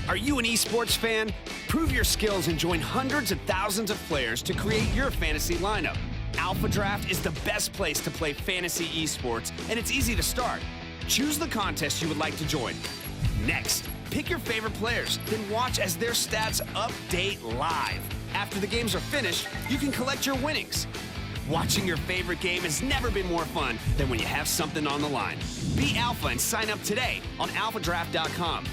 Are you an esports fan? Prove your skills and join hundreds of thousands of players to create your fantasy lineup. Alpha Draft is the best place to play fantasy esports, and it's easy to start. Choose the contest you would like to join. Next, pick your favorite players, then watch as their stats update live. After the games are finished, you can collect your winnings. Watching your favorite game has never been more fun than when you have something on the line. Be Alpha and sign up today on alphadraft.com.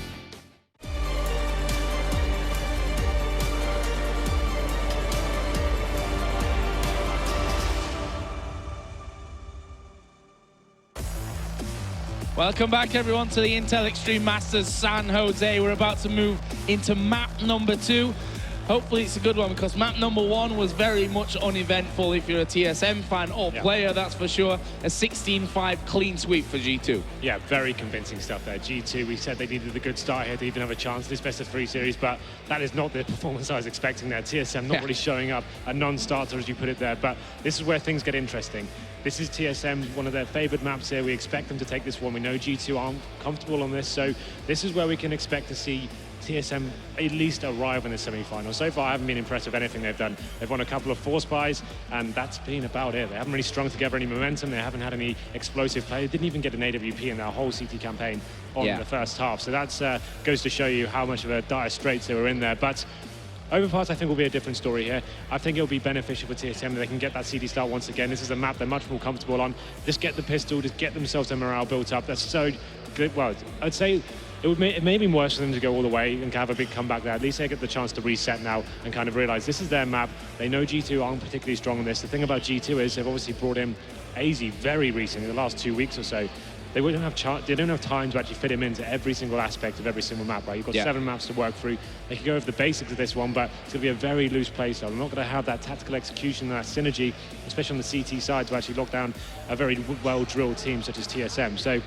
Welcome back, everyone, to the Intel Extreme Masters San Jose. We're about to move into map number 2. Hopefully it's a good one, because map number 1 was very much uneventful. If you're a TSM fan or player, that's for sure. A 16-5 clean sweep for G2. Yeah, very convincing stuff there. G2, we said they needed a good start here to even have a chance in this best-of-3 series, but that is not the performance I was expecting there. TSM not really showing up, a non-starter, as you put it there, but this is where things get interesting. This is TSM, one of their favored maps here. We expect them to take this one. We know G2 aren't comfortable on this, so this is where we can expect to see TSM at least arrive in the semi-final. So far, I haven't been impressed with anything they've done. They've won a couple of force buys, and that's been about it. They haven't really strung together any momentum. They haven't had any explosive play. They didn't even get an AWP in their whole CT campaign on the first half. So that goes to show you how much of a dire straits they were in there. But Overpass, I think, will be a different story here. I think it'll be beneficial for TSM that they can get that CD start once again. This is a map they're much more comfortable on. Just get the pistol, just get themselves their morale built up. That's so good. Well, I'd say it may be worse for them to go all the way and have a big comeback there. At least they get the chance to reset now and kind of realize this is their map. They know G2 aren't particularly strong on this. The thing about G2 is they've obviously brought in AZ very recently, the last 2 weeks or so. They don't have time to actually fit him into every single aspect of every single map, right? You've got 7 maps to work through. They can go over the basics of this one, but it's going to be a very loose play style. They're not going to have that tactical execution and that synergy, especially on the CT side, to actually lock down a very well-drilled team such as TSM. So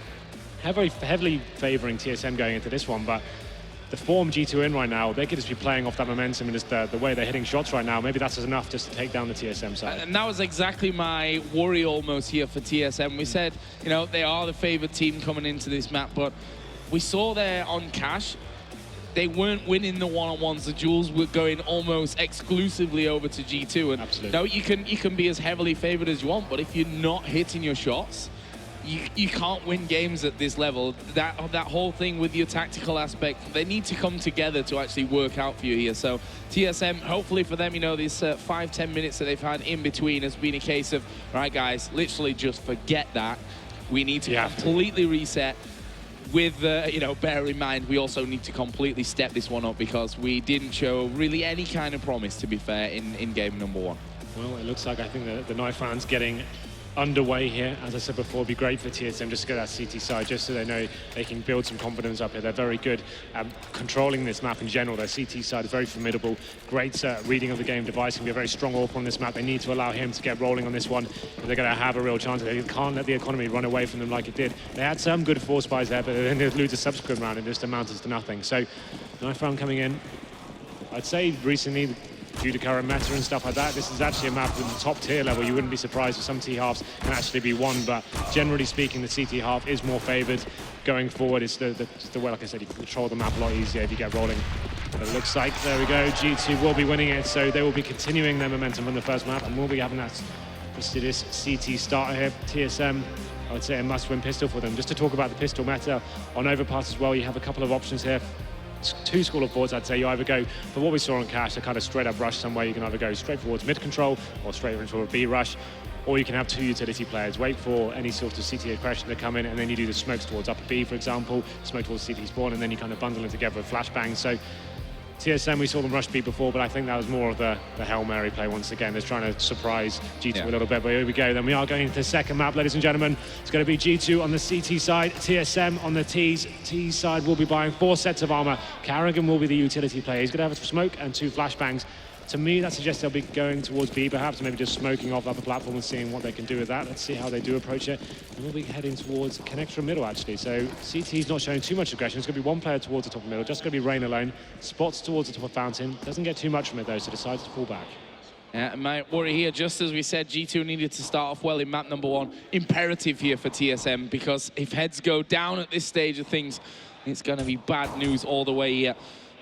heavily favouring TSM going into this one, but the form G2 in right now, they could just be playing off that momentum and just the way they're hitting shots right now. Maybe that's enough just to take down the TSM side. And that was exactly my worry almost here for TSM. We said, you know, they are the favoured team coming into this map, but we saw there on Cash, they weren't winning the one-on-ones. The duels were going almost exclusively over to G2. And absolutely. No, you can be as heavily favoured as you want, but if you're not hitting your shots, you can't win games at this level. That whole thing with your tactical aspect, they need to come together to actually work out for you here. So TSM, hopefully for them, you know, these 5-10 minutes that they've had in between has been a case of, right guys, literally just forget that. We need to completely reset. With, you know, bear in mind, we also need to completely step this one up, because we didn't show really any kind of promise, to be fair, in game number 1. Well, it looks like, I think the Knife fans getting underway here. As I said before, it'd be great for TSM just to get that CT side, just so they know they can build some confidence up here. They're very good at controlling this map in general. Their CT side is very formidable. Great reading of the game. Device can be a very strong AWP on this map. They need to allow him to get rolling on this one. They're going to have a real chance. They can't let the economy run away from them like it did. They had some good force buys there, but then they lose a subsequent round and it just amounted to nothing. So, Knife round coming in. I'd say recently, due to current meta and stuff like that, this is actually a map with the top tier level. You wouldn't be surprised if some T-halves can actually be won, but generally speaking, the CT half is more favoured going forward. It's the way, like I said, you can control the map a lot easier if you get rolling. But it looks like, there we go, G2 will be winning it, so they will be continuing their momentum from the first map, and we'll be having that fastidious CT starter here. TSM, I would say a must-win pistol for them. Just to talk about the pistol meta on Overpass as well, you have a couple of options here. 2 school of thoughts, I'd say. You either go for what we saw on Cash, a kind of straight up rush somewhere. You can either go straight towards mid control or straight into a B rush, or you can have 2 utility players, wait for any sort of CT aggression to come in, and then you do the smokes towards upper B, for example, smoke towards CT spawn, and then you kind of bundle it together with flashbangs. So TSM, we saw them rush B before, but I think that was more of the Hail Mary play once again. They're trying to surprise G2 a little bit, but here we go. Then we are going into the second map, ladies and gentlemen. It's going to be G2 on the CT side, TSM on the T side will be buying 4 sets of armor. Carrigan will be the utility player. He's going to have a smoke and 2 flashbangs. To me, that suggests they'll be going towards B, perhaps, maybe just smoking off upper platform and seeing what they can do with that. Let's see how they do approach it. And we'll be heading towards connector middle, actually. So CT's not showing too much aggression. It's going to be 1 player towards the top of middle, just going to be Rain alone. Spots towards the top of fountain. Doesn't get too much from it, though, so decides to fall back. Yeah, my worry here, just as we said, G2 needed to start off well in map number 1. Imperative here for TSM, because if heads go down at this stage of things, it's going to be bad news all the way here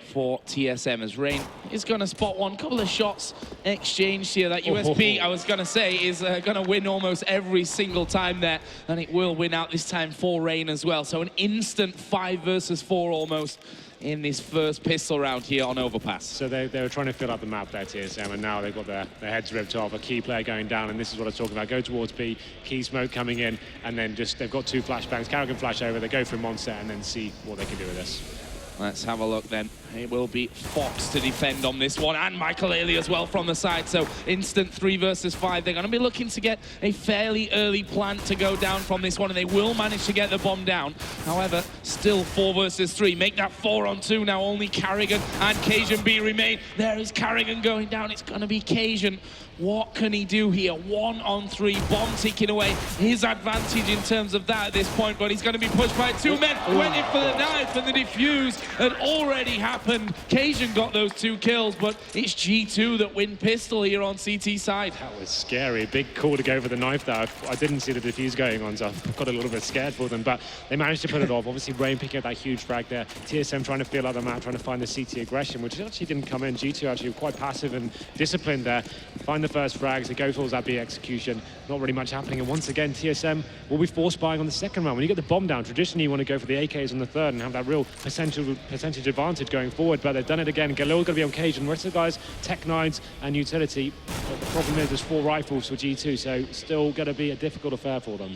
for TSM as Rain is going to spot one. Couple of shots exchanged here. That USP, I was going to say, is going to win almost every single time there, and it will win out this time for Rain as well. So an instant 5 versus 4 almost in this first pistol round here on Overpass. So they were trying to fill up the map there, TSM, and now they've got their heads ripped off. A key player going down, and this is what I was talking about. Go towards B, key smoke coming in, and then just they've got 2 flashbangs. Karrigan flash over, they go for Monster, and then see what they can do with this. Let's have a look then. It will be Fox to defend on this one, and Michael Ailey as well from the side. So instant 3 versus 5. They're going to be looking to get a fairly early plant to go down from this one, and they will manage to get the bomb down. However, still 4 versus 3. Make that 4 on 2 now. Only Karrigan and Cajun B remain. There is Karrigan going down. It's going to be Cajun. What can he do here? 1 on 3, bomb ticking away. His advantage in terms of that at this point, but he's going to be pushed by 2 men. Went in for the knife, and the defuse had already happened. Cajun got those 2 kills, but it's G2 that win pistol here on CT side. That was scary. Big call to go for the knife there. I didn't see the defuse going on, so I got a little bit scared for them, but they managed to put it off. Obviously, Rain picking up that huge frag there. TSM trying to feel out the map, trying to find the CT aggression, which actually didn't come in. G2 actually quite passive and disciplined there. Find the first frags, they go towards that B execution. Not really much happening, and once again, TSM will be force buying on the second round. When you get the bomb down, traditionally you want to go for the AKs on the third and have that real percentage advantage going forward, but they've done it again. Galil going to be on Cage, and the rest of the guys, Tech 9s and Utility. But the problem is there's 4 rifles for G2, so still going to be a difficult affair for them.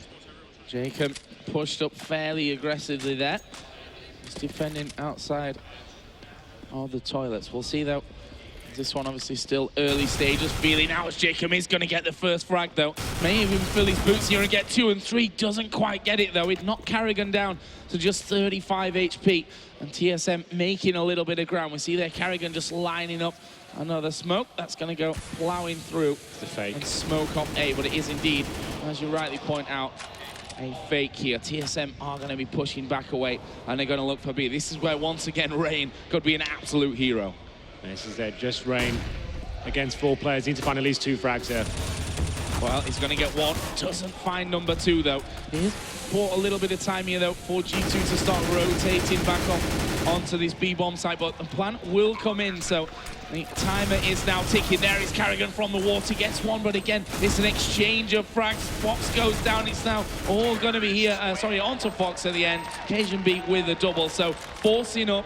Jacob pushed up fairly aggressively there. He's defending outside of the toilets. We'll see though. This one obviously still early stages. Feeling out as Jacob is going to get the first frag though. May even fill his boots here and get 2 and 3. Doesn't quite get it though. It knocked Karrigan down to just 35 HP. And TSM making a little bit of ground. We see there Karrigan just lining up another smoke. That's going to go plowing through. It's a fake. And smoke on A, but it is indeed, as you rightly point out, a fake here. TSM are going to be pushing back away, and they're going to look for B. This is where, once again, Rain could be an absolute hero. This is it, just Rain against 4 players. Need to find at least 2 frags here. Well, he's going to get 1. Doesn't find number 2, though. He's bought a little bit of time here, though, for G2 to start rotating back up onto this B-bomb site, but the plant will come in, so the timer is now ticking. There is Karrigan from the water, gets 1, but again, it's an exchange of frags. Fox goes down. It's now all going to be here, onto Fox at the end. Cajun B with a double, so forcing up.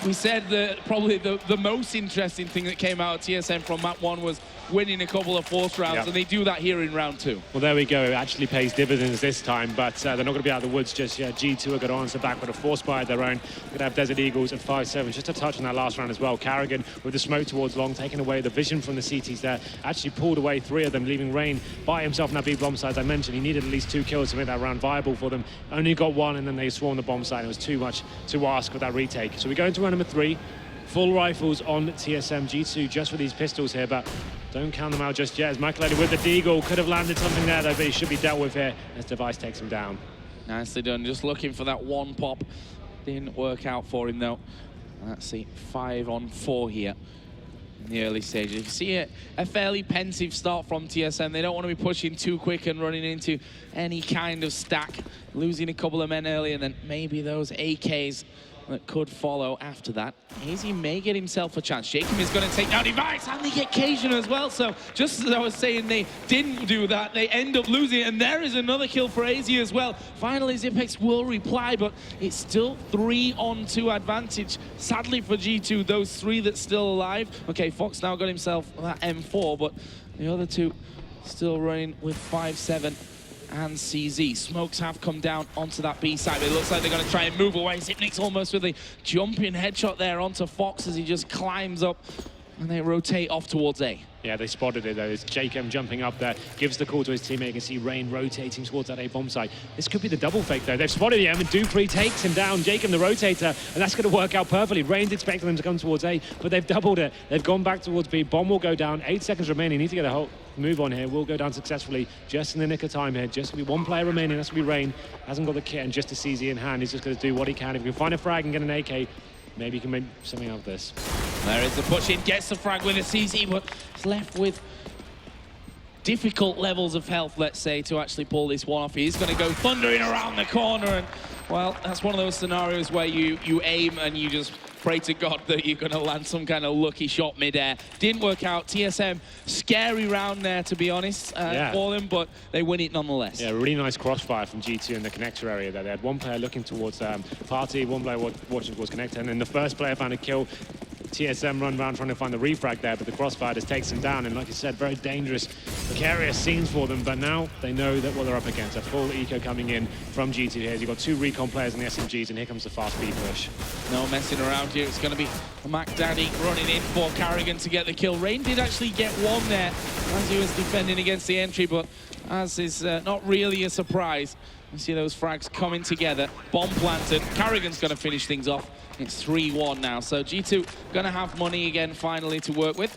We said that probably the most interesting thing that came out of TSM from map 1 was winning a couple of force rounds, and they do that here in round 2. Well, there we go. It actually pays dividends this time, but they're not going to be out of the woods just yet. G2 are going to answer back with a force buy of their own. They're going to have Desert Eagles at 5-7. Just a touch on that last round as well. Karrigan with the smoke towards long, taking away the vision from the CTs there. Actually pulled away 3 of them, leaving Rain by himself in that B-bomb site. As I mentioned, he needed at least 2 kills to make that round viable for them. Only got 1, and then they swarmed the bomb site. It was too much to ask with that retake. So we go into round number 3. Full rifles on TSM. G2 just for these pistols here, but don't count them out just yet. As Michael Ailey with the deagle could have landed something there, though, but he should be dealt with here as Device takes him down. Nicely done. Just looking for that 1 pop. Didn't work out for him, though. Let's see, 5 on 4 here in the early stages. You see a fairly pensive start from TSM. They don't want to be pushing too quick and running into any kind of stack. Losing a couple of men early, and then maybe those AKs that could follow after that. Easy may get himself a chance. Jacob is going to take down Device, and they get Cajun as well. So just as I was saying, they didn't do that. They end up losing it, and there is another kill for AZ as well. Finally, Zipex will reply, but it's still 3 on 2 advantage. Sadly for G2, those 3 that's still alive. Okay, Fox now got himself that M4, but the other 2 still running with 5-7. And CZ. Smokes have come down onto that B side, but it looks like they're going to try and move away. Zipnik's almost with a jumping headshot there onto Fox as he just climbs up, and they rotate off towards A. Yeah, they spotted it though. It's Jacob jumping up there, gives the call to his teammate. You can see Rain rotating towards that A bomb site. This could be the double fake though. They've spotted him, and Dupree takes him down. Jacob the rotator, and that's going to work out perfectly. Rain's expecting them to come towards A, but they've doubled it. They've gone back towards B. Bomb will go down. 8 seconds remaining. Need to get a whole move on here. Will go down successfully just in the nick of time here. Just going to be 1 player remaining. That's going to be Rain. Hasn't got the kit and just a CZ in hand. He's just going to do what he can. If he can find a frag and get an AK, maybe he can make something out of this. There is the push in, gets the frag with a CZ, but he's left with difficult levels of health, let's say, to actually pull this one off. He's going to go thundering around the corner, and, well, that's one of those scenarios where you aim and you just pray to God that you're going to land some kind of lucky shot mid-air. Didn't work out. TSM, scary round there, to be honest, for them, but they win it nonetheless. Yeah, really nice crossfire from G2 in the connector area there. They had one player looking towards Party, one player watching towards connector, and then the first player found a kill. TSM run around trying to find the refrag there, but the crossfire just takes him down. And like you said, very dangerous, precarious scenes for them. But now they know that what they're up against. A full eco coming in from G2 here. You've got 2 recon players in the SMGs, and here comes the fast B push. No messing around here. It's going to be Mac Daddy running in for Carrigan to get the kill. Rain did actually get one there as he was defending against the entry, but as is not really a surprise. You see those frags coming together. Bomb planted. Carrigan's going to finish things off. It's 3-1 now. So G2 going to have money again finally to work with.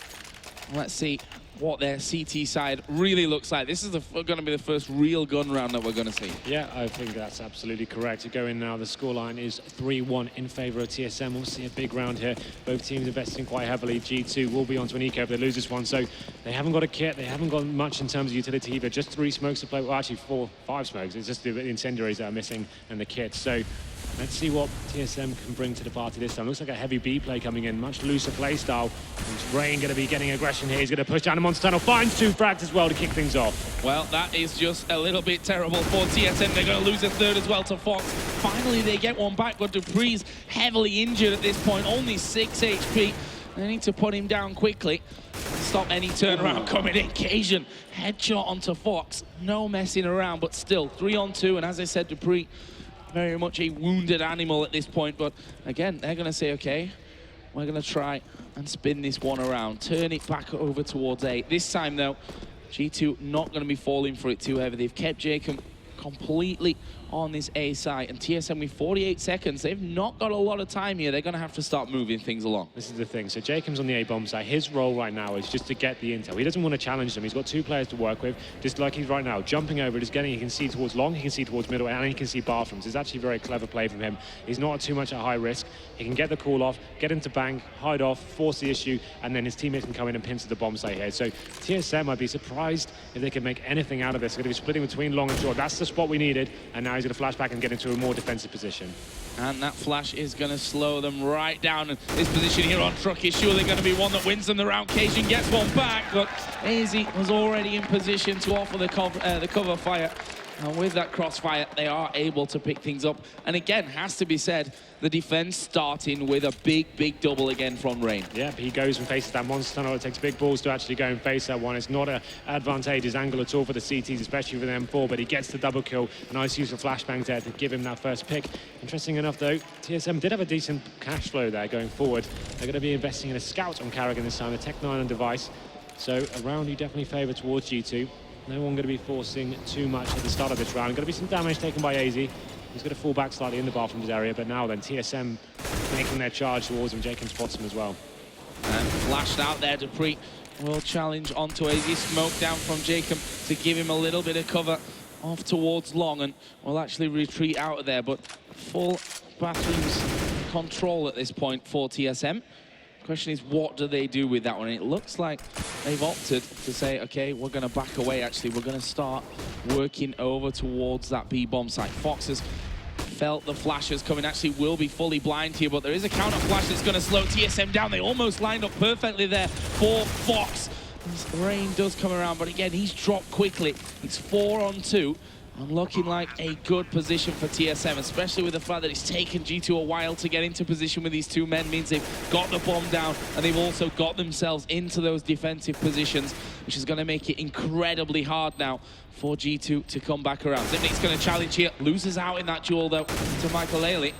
Let's see what their CT side really looks like. This is going to be the first real gun round that we're going to see. Yeah, I think that's absolutely correct. To go in now, the scoreline is 3-1 in favor of TSM. We'll see a big round here. Both teams investing quite heavily. G2 will be onto an eco if they lose this one. So they haven't got a kit. They haven't got much in terms of utility either. Just 3 smokes to play. Well, actually 5 smokes. It's just the incendiaries that are missing and the kit. So let's see what TSM can bring to the party this time. Looks like a heavy B play coming in, much looser play style. And Rain going to be getting aggression here. He's going to push down the monster tunnel, finds 2 frags as well to kick things off. Well, that is just a little bit terrible for TSM. They're going to lose a third as well to Fox. Finally, they get one back, but Dupree's heavily injured at this point, only 6 HP. They need to put him down quickly. Stop any turnaround coming in. Cajun, headshot onto Fox. No messing around, but still 3-on-2. And as I said, Dupree, very much a wounded animal at this point, but again, they're going to say, okay, we're going to try and spin this one around, turn it back over towards A. This time, though, G2 not going to be falling for it too heavy. They've kept Jacob completely on this A site, and TSM with 48 seconds, they've not got a lot of time here. They're going to have to start moving things along. This is the thing. So Jacob's on the A bomb site. His role right now is just to get the intel. He doesn't want to challenge them. He's got 2 players to work with, just like he's right now, jumping over, just getting, he can see towards long, he can see towards middle, and he can see bathrooms. It's actually a very clever play from him. He's not too much at high risk. He can get the call off, get into bank, hide off, force the issue, and then his teammates can come in and pin to the bomb site here. So TSM, I'd be surprised if they can make anything out of this. They're going to be splitting between long and short. That's the spot we needed, and now he's going to flash back and get into a more defensive position. And that flash is going to slow them right down. And this position here on Truck is surely going to be one that wins them the round. Cajun gets one back, but AZ was already in position to offer the cover fire. And with that crossfire, they are able to pick things up. And again, has to be said, the defense starting with a big double again from Rain. Yeah, he goes and faces that monster tunnel. It takes big balls to actually go and face that one. It's not an advantageous angle at all for the CTs, especially for the M4, but he gets the double kill. A nice use of flashbangs there to give him that first pick. Interesting enough, though, TSM did have a decent cash flow there going forward. They're going to be investing in a scout on Carrigan this time, a Tech 9 on device. So a round you definitely favour towards G2. No one going to be forcing too much at the start of this round. Going to be some damage taken by AZ. He's going to fall back slightly in the bathrooms area, but now then TSM making their charge towards him. Jacob spots him as well. And flashed out there, Dupree will challenge onto AZ. Smoke down from Jacob to give him a little bit of cover off towards long, and will actually retreat out of there, but full bathrooms control at this point for TSM. Question is, what do they do with that one? And it looks like they've opted to say, okay, we're going to back away, actually. We're going to start working over towards that B bomb site. Fox has felt the flashes coming, actually will be fully blind here, but there is a counter flash that's going to slow TSM down. They almost lined up perfectly there for Fox. This Rain does come around, but again, he's dropped quickly. It's 4-on-2. And looking like a good position for TSM, especially with the fact that it's taken G2 a while to get into position with these 2 men, means they've got the bomb down and they've also got themselves into those defensive positions, which is going to make it incredibly hard now for G2 to come back around. Zimnik's going to challenge here, loses out in that duel though to Michael Ailey.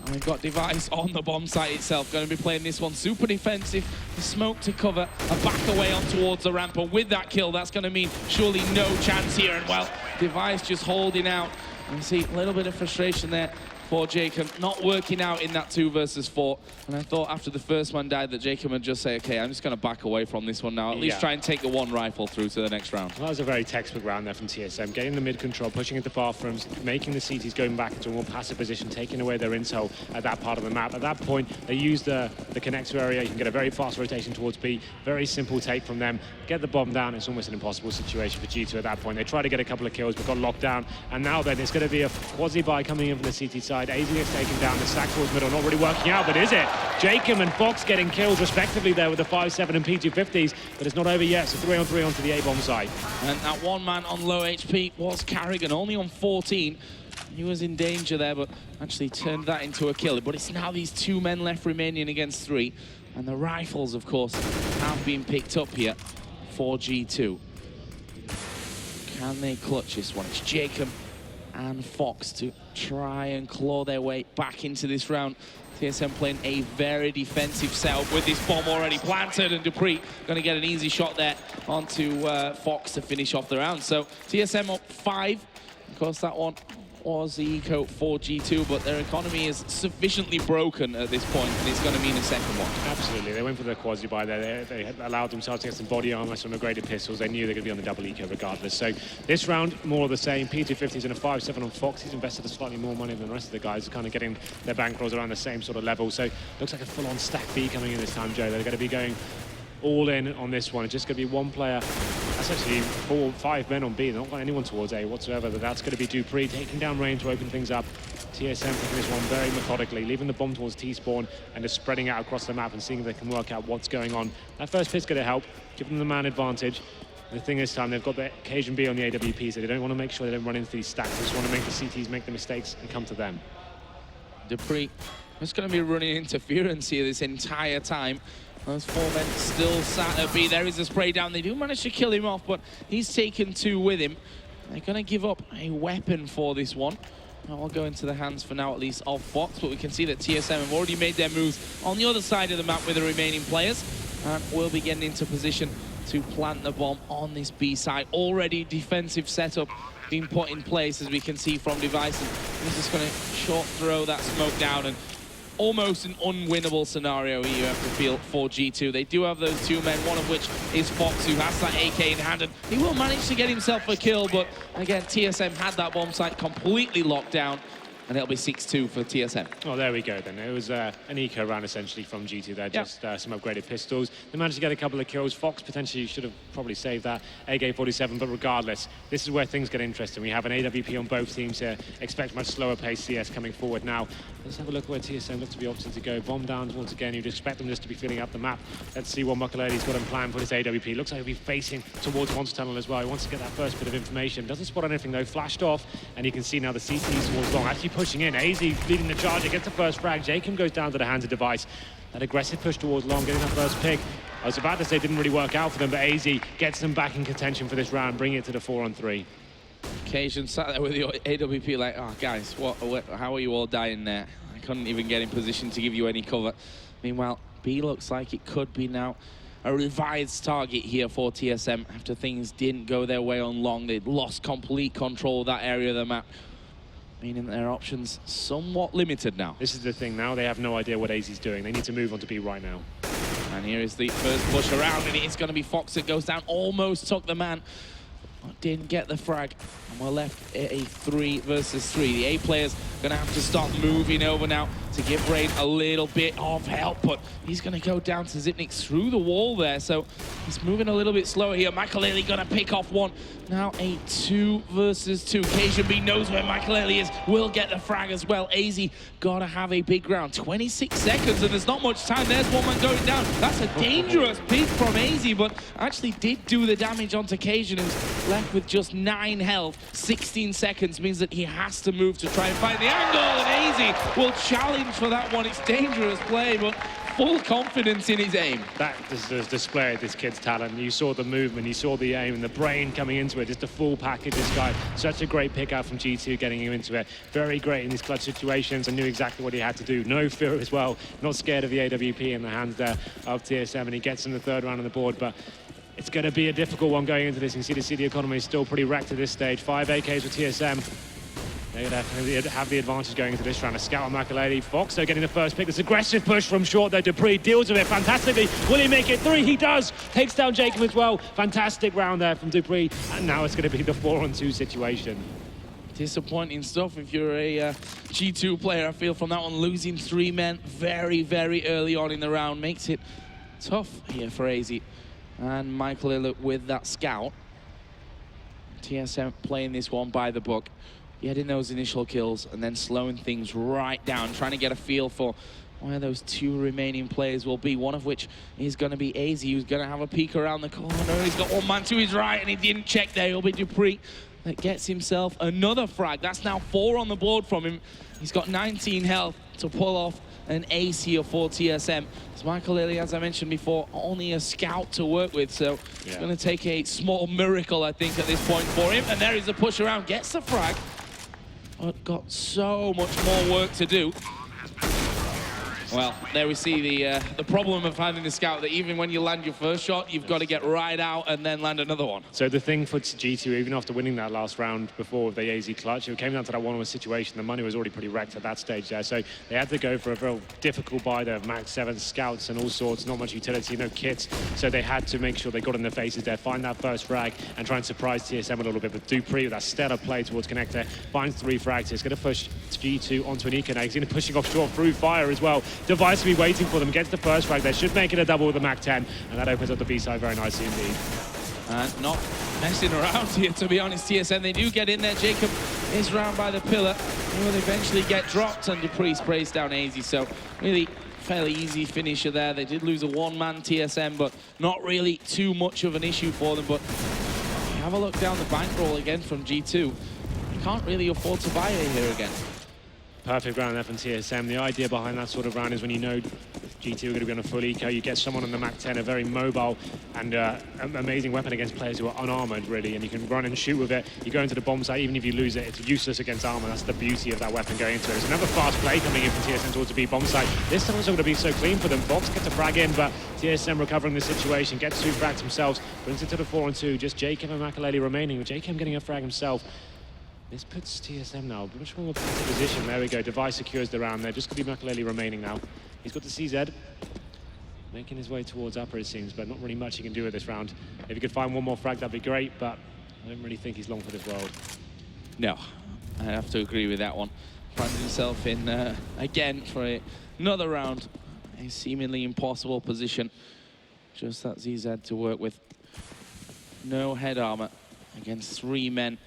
And we've got Device on the bomb site itself, going to be playing this one super defensive, the smoke to cover, a back away on towards the ramp, and with that kill, that's going to mean surely no chance here, and well, Device just holding out. And you see a little bit of frustration there for Jacob, not working out in that 2 versus 4. And I thought after the first one died that Jacob would just say, okay, I'm just going to back away from this one now, at least try and take the 1 rifle through to the next round. Well, that was a very textbook round there from TSM, getting the mid control, pushing into bathrooms, making the CTs going back into a more passive position, taking away their intel at that part of the map. At that point, they use the connector area. You can get a very fast rotation towards B, very simple take from them, get the bomb down. It's almost an impossible situation for G2 at that point. They try to get a couple of kills, but got locked down, and now then it's going to be a quasi-buy coming in from the CT side. side. AZ gets taken down. The stack towards middle, not really working out, but is it? Jacob and Fox getting kills respectively there with the 5-7 and P250s, but it's not over yet, so 3-on-3 onto the A-bomb side. And that one man on low HP was Carrigan, only on 14. He was in danger there, but actually turned that into a kill. But it's now these 2 men left remaining against 3. And the rifles, of course, have been picked up here for G2. Can they clutch this one? It's Jacob and Fox to try and claw their way back into this round. TSM playing a very defensive setup with this bomb already planted, and Dupree going to get an easy shot there onto Fox to finish off the round. So TSM up 5. Of course, that one was the eco for G2, but their economy is sufficiently broken at this point, and it's going to mean a second one. Absolutely, they went for the quasi-buy there. They allowed themselves to get some body armor, some upgraded pistols. They knew they were going to be on the double eco regardless. So this round, more of the same. P250s and a 5-7 on Fox. He's invested a slightly more money than the rest of the guys, kind of getting their bankrolls around the same sort of level. So looks like a full-on stack B coming in this time, Joe. They're going to be going all in on this one. It's just going to be one player. That's actually 4 or 5 men on B. They're not got anyone towards A whatsoever. That's going to be Dupree taking down range to open things up. TSM taking this one very methodically, leaving the bomb towards T-spawn and just spreading out across the map and seeing if they can work out what's going on. That first pit's going to help, give them the man advantage. The thing this time, they've got the occasion B on the AWP, so they don't want to make sure they don't run into these stacks. They just want to make the CTs make the mistakes and come to them. Dupree is going to be running interference here this entire time. Those 4 men still sat at B. There is a spray down. They do manage to kill him off, but he's taken 2 with him. They're going to give up a weapon for this one. That will go into the hands for now, at least, of Fox. But we can see that TSM have already made their moves on the other side of the map with the remaining players. And will be getting into position to plant the bomb on this B side. Already defensive setup being put in place, as we can see from devices. He's just going to short throw that smoke down, and almost an unwinnable scenario here, you have to feel, for G2. They do have those 2 men, one of which is Fox, who has that AK in hand, and he will manage to get himself a kill, but again, TSM had that bomb site completely locked down, and it'll be 6-2 for TSM. Oh, there we go then. It was an eco round essentially from G2 there, just some upgraded pistols. They managed to get a couple of kills. Fox potentially should have probably saved that AK-47, but regardless, this is where things get interesting. We have an AWP on both teams here. Expect much slower pace CS coming forward now. Let's have a look where TSM looks to be opting to go. Bomb downs once again. You'd expect them just to be filling up the map. Let's see what Muckaladi's got in plan for this AWP. Looks like he'll be facing towards Monster Tunnel as well. He wants to get that first bit of information. Doesn't spot anything though. Flashed off, and you can see now the CT's towards long. Actually pushing in. AZ leading the charge. Gets the first frag. Jacob goes down to the hands of Device. That aggressive push towards long, getting that first pick. I was about to say it didn't really work out for them, but AZ gets them back in contention for this round, bringing it to the 4-on-3. Occasion sat there with the AWP like, oh, guys, how are you all dying there? I couldn't even get in position to give you any cover. Meanwhile, B looks like it could be now a revised target here for TSM after things didn't go their way on long. They'd lost complete control of that area of the map, meaning their options somewhat limited now. This is the thing now, they have no idea what AZ's doing. They need to move on to B right now. And here is the first push around, and it's going to be Fox that goes down. Almost took the man, but didn't get the frag. And we're left at a 3 versus 3. The A player's going to have to start moving over now to give Rain a little bit of help, but he's going to go down to Zipnik through the wall there, so he's moving a little bit slower here. Michael going to pick off one. Now a 2 versus 2. KJB knows where Michael is, will get the frag as well. AZ got to have a big round. 26 seconds, and there's not much time. There's one man going down. That's a dangerous pick from AZ, but actually did do the damage onto KJ, who's left with just 9 health. 16 seconds means that he has to move to try and find the angle, and AZ will challenge for that one. It's dangerous play, but full confidence in his aim. That just displayed this kid's talent. You saw the movement, you saw the aim, and the brain coming into it. Just a full package, this guy. Such a great pick out from G2, getting him into it. Very great in these clutch situations and knew exactly what he had to do. No fear as well. Not scared of the AWP in the hands there of TSM, and he gets him the 3rd round on the board. But it's going to be a difficult one going into this. You can see the economy is still pretty wrecked at this stage. 5 AKs with TSM. They're going to have the advantage going into this round. A scout on Makaleli. Fox, though, getting the first pick. This aggressive push from short, though. Dupree deals with it fantastically. Will he make it 3? He does. Takes down Jacob as well. Fantastic round there from Dupree. And now it's going to be the 4-on-2 situation. Disappointing stuff if you're a G2 player, I feel, from that one. Losing 3 men very, very early on in the round makes it tough here for AZ. And Michael with that scout. TSM playing this one by the book. getting those initial kills and then slowing things right down, trying to get a feel for where those 2 remaining players will be, one of which is going to be AZ, who's going to have a peek around the corner. He's got one man to his right, and he didn't check there. It'll be Dupree that gets himself another frag. That's now 4 on the board from him. He's got 19 health to pull off an ace here for TSM. So Michael Lilly, as I mentioned before, only a scout to work with, so it's going to take a small miracle, I think, at this point for him. And there is a push around, gets the frag, but got so much more work to do. Well, there we see the problem of having the scout, that even when you land your first shot, you've got to get right out and then land another one. So the thing for G2, even after winning that last round before with the AZ clutch, it came down to that one-on-one situation. The money was already pretty wrecked at that stage there. So they had to go for a very difficult buy there of Max 7 scouts and all sorts, not much utility, no kits. So they had to make sure they got in their faces there, find that first frag and try and surprise TSM a little bit. But Dupree with that stellar play towards Connector finds 3 frags. It's going to push G2 onto an eco now. He's going to pushing off short through fire as well. Device will be waiting for them, gets the first frag. They should make it a double with the Mac 10, and that opens up the B side very nicely indeed. Not messing around here, to be honest, TSM. They do get in there. Jacob is round by the pillar. He will eventually get dropped, and Dupree sprays down AZ. So really fairly easy finisher there. They did lose a 1-man TSM, but not really too much of an issue for them. But have a look down the bankroll again from G2. You can't really afford to buy it here again. Perfect round there from TSM. The idea behind that sort of round is when you know G2 are going to be on a full eco, you get someone on the Mac 10, a very mobile and amazing weapon against players who are unarmored, really, and you can run and shoot with it. You go into the bomb site, even if you lose it, it's useless against armor. That's the beauty of that weapon going into it. There's another fast play coming in from TSM towards the B bomb site. This time it's not going to be so clean for them. Fox gets a frag in, but TSM recovering the situation, gets 2 frags themselves, brings it to the 4-on-2. Just Jacob and Makaleli remaining, with Jacob getting a frag himself. This puts TSM now much more position. There we go. Device secures the round there. Just going to be Makaleli remaining now. He's got the CZ. Making his way towards upper, it seems, but not really much he can do with this round. If he could find one more frag, that'd be great, but I don't really think he's long for this world. No, I have to agree with that one. Finds himself in, again, for another round. A seemingly impossible position. Just that ZZ to work with. No head armor against 3 men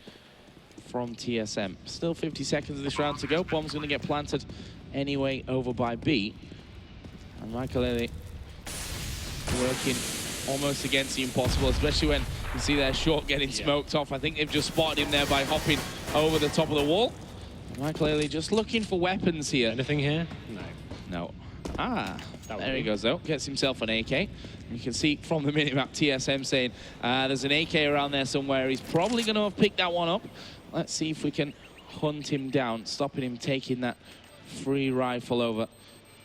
from TSM. Still 50 seconds of this round to go. Bomb's going to get planted anyway over by B. And Michael Elliott working almost against the impossible, especially when you see their short getting smoked off. I think they've just spotted him there by hopping over the top of the wall. Michael Elliott just looking for weapons here. Anything here? No. No. There he goes though. Gets himself an AK. You can see from the minimap TSM saying there's an AK around there somewhere. He's probably going to have picked that one up. Let's see if we can hunt him down, stopping him taking that free rifle over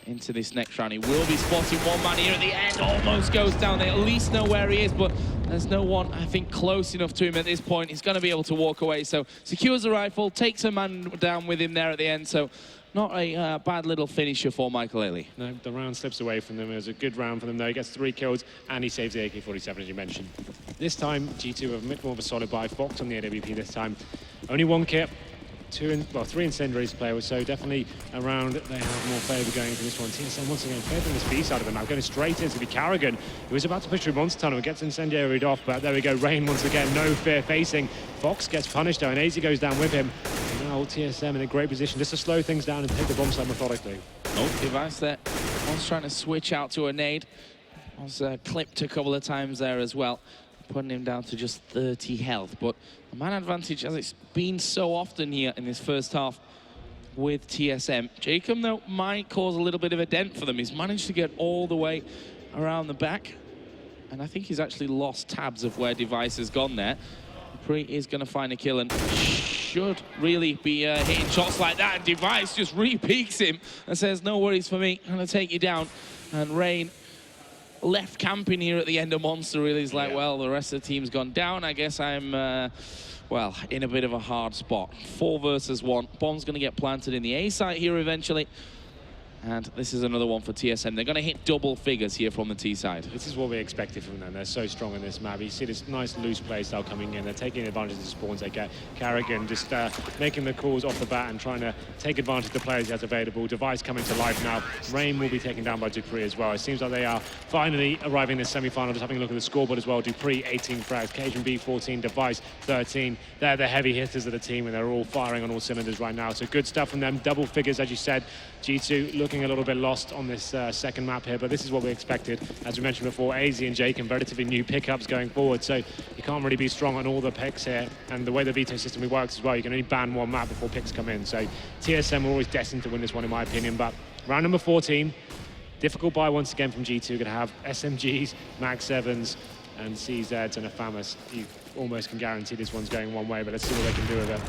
into this next round. He will be spotting 1 man here at the end. Almost goes down. They at least know where he is, but there's no one, I think, close enough to him at this point. He's going to be able to walk away. So secures the rifle, takes a man down with him there at the end. So not a bad little finisher for Michael Early. No, the round slips away from them. It was a good round for them, though. He gets 3 kills, and he saves the AK-47, as you mentioned. This time, G2 have a bit more of a solid buy. Fox on the AWP this time. Only 1 kit. 3 incendiaries to play with, so definitely around they have more favour going for this one. TSM once again favouring this B side of the map, going straight in. It's going to be Carrigan, who was about to push through Monster Tunnel, gets incendiaried off, but there we go. Rain once again, no fear facing. Fox gets punished though, and AZ goes down with him. And now TSM in a great position just to slow things down and take the bomb site methodically. Oh, Device there. One's trying to switch out to a nade. Was clipped a couple of times there as well, putting him down to just 30 health. But the man advantage, as it's been so often here in this first half with TSM. Jacob, though, might cause a little bit of a dent for them. He's managed to get all the way around the back, and I think he's actually lost tabs of where Device has gone there. Dupree is going to find a kill and should really be hitting shots like that, and Device just re-peeks him and says, no worries for me, I'm going to take you down. And Rain left camping here at the end of Monster, really. He's like, well, the rest of the team's gone down. I guess I'm, well, in a bit of a hard spot. 4 versus 1. Bomb's going to get planted in the A site here eventually. And this is another one for TSM. They're going to hit double figures here from the T side. This is what we expected from them. They're so strong in this map. You see this nice loose play style coming in. They're taking advantage of the spawns they get. Carrigan just making the calls off the bat and trying to take advantage of the players he has available. Device coming to life now. Rain will be taken down by Dupree as well. It seems like they are finally arriving in the semi-final. Just having a look at the scoreboard as well. Dupree, 18 frags. Cajun B, 14. Device, 13. They're the heavy hitters of the team, and they're all firing on all cylinders right now. So good stuff from them. Double figures, as you said. G2 looking a little bit lost on this second map here, but this is what we expected. As we mentioned before, AZ and Jacob, relatively new pickups going forward, so you can't really be strong on all the picks here. And the way the veto system works as well, you can only ban one map before picks come in. So TSM are always destined to win this one, in my opinion. But round number 14, difficult buy once again from G2. Going to have SMGs, Max 7s, and CZs and a FAMAS. You almost can guarantee this one's going one way, but let's see what they can do with it.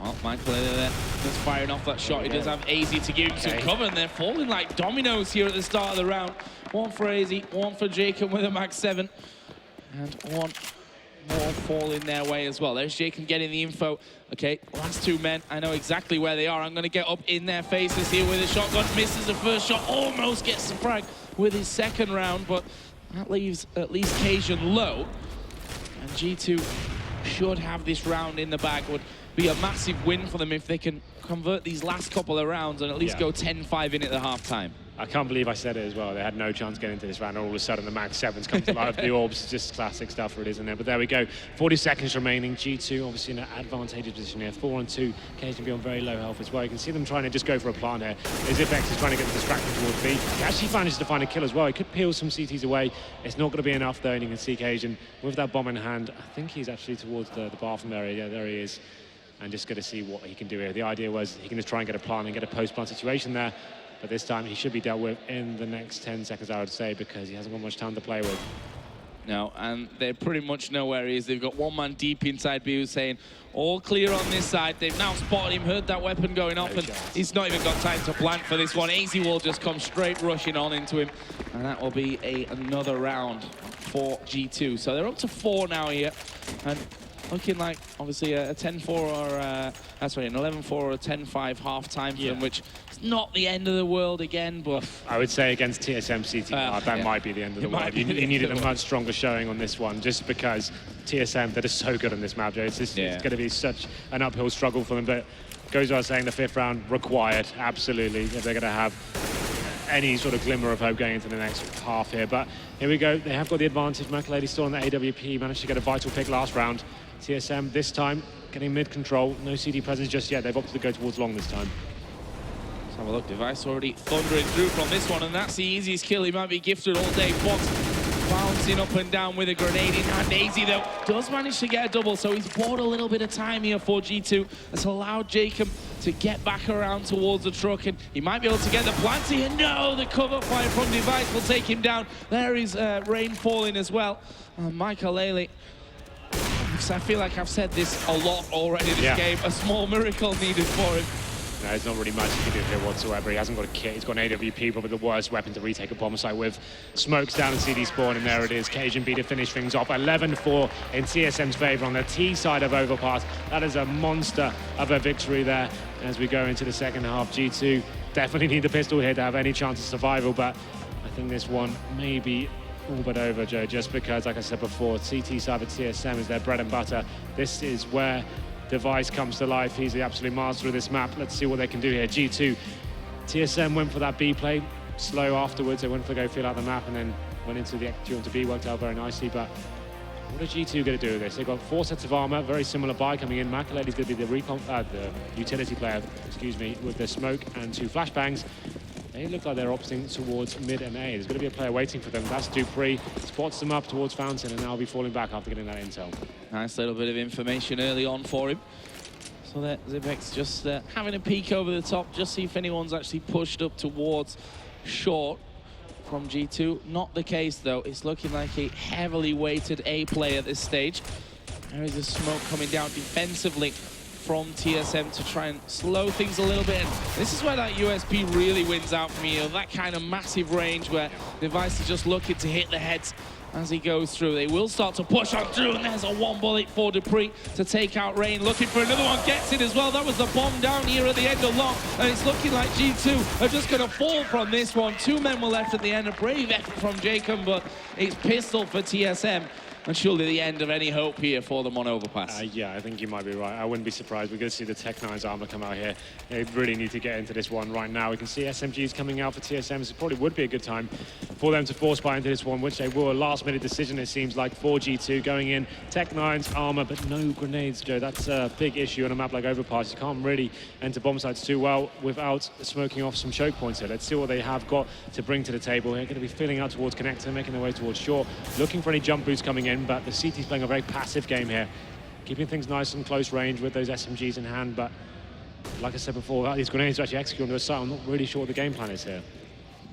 Well, Michael there just firing off that shot. He does have AZ to give him some cover, and they're falling like dominoes here at the start of the round. One for AZ, one for Jacob with a Max 7, and one more falling their way as well. There's Jacob getting the info. Okay, last two men, I know exactly where they are. I'm going to get up in their faces here with a shotgun. Misses the first shot, almost gets the frag with his second round, but that leaves at least Cajun low. And G2 should have this round in the bag. Would be a massive win for them if they can convert these last couple of rounds and at least go 10-5 in at the half-time. I can't believe I said it as well. They had no chance getting into this round. All of a sudden, the Max 7s come to life. The orbs, just classic stuff for it, isn't it? But there we go. 40 seconds remaining. G2 obviously in an advantageous position here. 4-on-2. Cajun be on very low health as well. You can see them trying to just go for a plant here. Zipex is trying to get the distraction towards B. He actually manages to find a kill as well. He could peel some CTs away. It's not going to be enough though, and you can see Cajun with that bomb in hand. I think he's actually towards the bathroom area. Yeah, there he is. And just going to see what he can do here. The idea was he can just try and get a plant and get a post-plant situation there. But this time he should be dealt with in the next 10 seconds, I would say, because he hasn't got much time to play with. No, and they pretty much know where he is. They've got one man deep inside B who's saying, all clear on this side. They've now spotted him, heard that weapon going off, and he's not even got time to plant for this one. AZ will just come straight rushing on into him. And that will be another round for G2. So they're up to 4 now here. And looking like, obviously, a 10-4 or, sorry, an 11-4 or a 10-5 half-time for them, which is not the end of the world again, but... I would say against TSM CT, that might be the end of the world. You needed a much stronger showing on this one, just because TSM, that is so good on this map, Joe. It's going to be such an uphill struggle for them, but goes without saying, the 5th round required, absolutely, if they're going to have any sort of glimmer of hope going into the next half here. But here we go, they have got the advantage. Makalady still on the AWP, managed to get a vital pick last round. TSM this time getting mid-control, no CD presence just yet. They've opted to go towards long this time. Let's have a look. Device already thundering through from this one, and that's the easiest kill. He might be gifted all day. Fox bouncing up and down with a grenade in hand. AZ though does manage to get a double, so he's bought a little bit of time here for G2. That's allowed Jacob to get back around towards the truck, and he might be able to get the plant here. No, the cover fire from Device will take him down. There is rain falling as well. Michael Lely, I feel like I've said this a lot already this game. A small miracle needed for him. No, there's not really much he can do here whatsoever. He hasn't got a kit. He's got an AWP, probably the worst weapon to retake a bomb site with. Smokes down and CD spawn, and there it is. Cajun B to finish things off. 11-4 in TSM's favor on the T side of Overpass. That is a monster of a victory there. As we go into the second half, G2 definitely need the pistol here to have any chance of survival, but I think this one may be all but over, Joe, just because, like I said before, CT side of TSM is their bread and butter. This is where Device comes to life. He's the absolute master of this map. Let's see what they can do here. G2, TSM went for that B play, slow afterwards. They went for go feel out the map and then went into the execute onto B, worked out very nicely. But what are G2 going to do with this? They've got 4 sets of armor, very similar buy coming in. Makalady's going to be the utility player, excuse me, with the smoke and 2 flashbangs. They look like they're opting towards mid and A. There's going to be a player waiting for them. That's Dupree. Spots them up towards Fountain, and now will be falling back after getting that intel. Nice little bit of information early on for him. So that Zipex just having a peek over the top, just see if anyone's actually pushed up towards short from G2. Not the case, though. It's looking like a heavily weighted A play at this stage. There is a smoke coming down defensively from TSM to try and slow things a little bit. And this is where that USP really wins out for me. That kind of massive range where Device is just looking to hit the heads as he goes through. They will start to push on through, and there's a one bullet for Dupree to take out Rain. Looking for another one, gets it as well. That was the bomb down here at the end of Long, and it's looking like G2 are just going to fall from this one. 2 men were left at the end. A brave effort from Jacob, but it's pistol for TSM. And surely the end of any hope here for them on Overpass. Yeah, I think you might be right. I wouldn't be surprised. We're going to see the Tech9's armor come out here. They really need to get into this one right now. We can see SMGs coming out for TSM, so it probably would be a good time for them to force buy into this one, which they will. A last-minute decision, it seems like, for G2 going in. Tech9's armor, but no grenades, Joe. That's a big issue on a map like Overpass. You can't really enter bomb sites too well without smoking off some choke points here. Let's see what they have got to bring to the table. They're going to be filling out towards Connector, making their way towards Shore, looking for any jump boosts coming in, but the CT's playing a very passive game here, keeping things nice and close range with those SMGs in hand. But like I said before, without these grenades to actually execute onto a site, I'm not really sure what the game plan is here.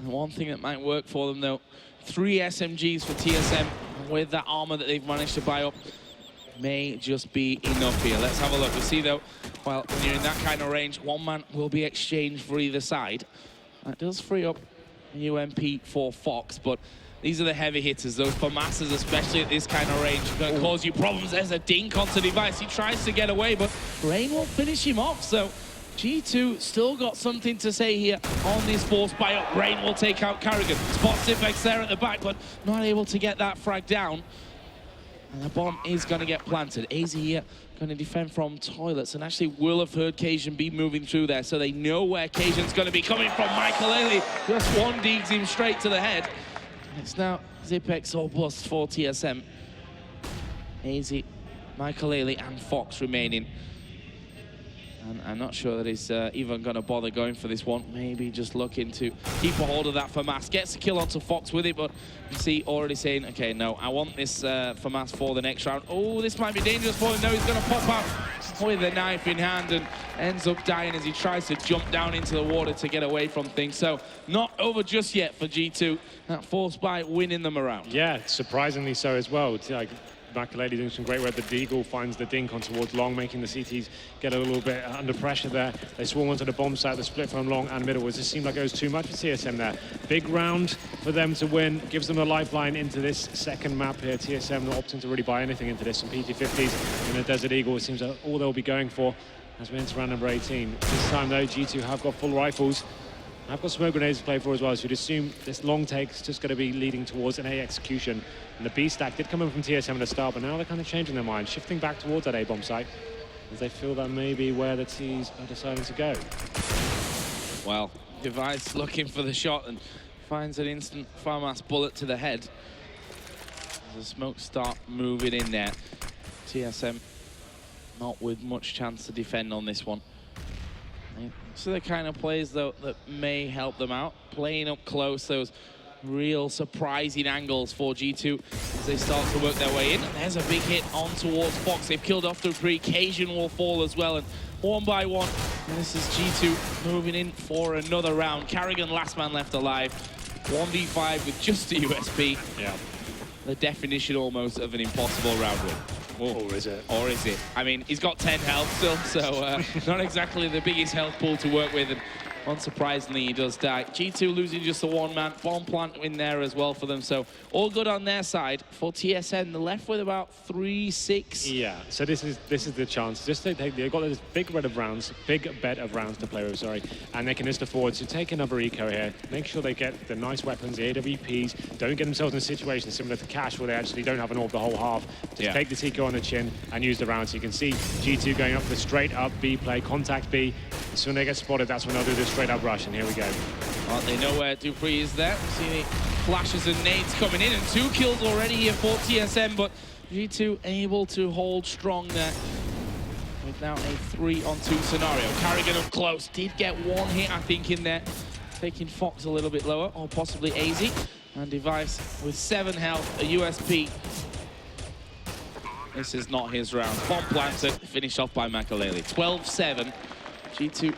And one thing that might work for them, though, 3 SMGs for TSM with that armor that they've managed to buy up may just be enough here. Let's have a look. We see, though, well, when you're in that kind of range, 1 man will be exchanged for either side. That does free up UMP for Fox, but these are the heavy hitters, those FAMASs, especially at this kind of range, are going to cause you problems. There's a dink onto Device. He tries to get away, but Rain will finish him off. So G2 still got something to say here on this force buy up. Rain will take out Carrigan. Spots Zipex there at the back, but not able to get that frag down. And the bomb is going to get planted. AZ here going to defend from toilets, and actually will have heard Cajun be moving through there, so they know where Cajun's going to be coming from. Michael Ailey just one digs him straight to the head. It's now Zipex or bust for TSM. AZ, Michael Ailey and Fox remaining. And I'm not sure that he's even going to bother going for this one. Maybe just looking to keep a hold of that FAMAS. Gets a kill onto Fox with it, but you see already saying, okay, no, I want this FAMAS for the next round. Oh, this might be dangerous for him. No, he's going to pop out with a knife in hand and ends up dying as he tries to jump down into the water to get away from things. So not over just yet for G2. That force buy winning them around. Yeah, surprisingly so as well. Like, Makaleli doing some great work. The Deagle finds the dink on towards Long, making the CTs get a little bit under pressure there. They swarm onto the bomb site, the split from Long and middle. It just seemed like it was too much for TSM there. Big round for them to win, gives them a lifeline into this second map here. TSM not opting to really buy anything into this. Some PT-50s in the Desert Eagle, it seems like all they'll be going for as we enter round number 18. This time though, G2 have got full rifles. I've got smoke grenades to play for as well, so you'd assume this long take's just going to be leading towards an A execution. And the B stack did come in from TSM at the start, but now they're kind of changing their mind, shifting back towards that A bomb site, as they feel that may be where the T's are deciding to go. Well, Device looking for the shot and finds an instant FAMAS bullet to the head. As the smoke start moving in there. TSM not with much chance to defend on this one. So the kind of plays, though, that may help them out. Playing up close, those real surprising angles for G2 as they start to work their way in. And there's a big hit on towards Fox. They've killed off Dupree. Cajun will fall as well. And one by one, and this is G2 moving in for another round. Carrigan, last man left alive. 1v5 with just a USP. Yeah. The definition almost of an impossible round win. Or is it? Or is it? I mean, he's got 10 health still, so not exactly the biggest health pool to work with. And unsurprisingly, he does die. G2 losing just a 1-man. Bomb plant in there as well for them. So all good on their side. For TSM, they're left with about 3-6. Yeah, so this is the chance. Just they've got this big bed of rounds to play with, sorry, and they can just afford to take another eco here, make sure they get the nice weapons, the AWPs, don't get themselves in a situation similar to Cash where they actually don't have an orb the whole half. Just take the eco on the chin and use the round. So you can see G2 going up for the straight up B play, contact B. As soon as they get spotted, that's when they'll do this straight up rush, and here we go. Well, they know where Dupree is there. We see the flashes and nades coming in, and 2 kills already here for TSM, but G2 able to hold strong there with now a 3-on-2 scenario. Carrigan up close, did get 1 hit, I think, in there, taking Fox a little bit lower, or possibly AZ. And Device with 7 health, a USP. This is not his round. Bomb planted, finished off by Makaleli. 12-7. G2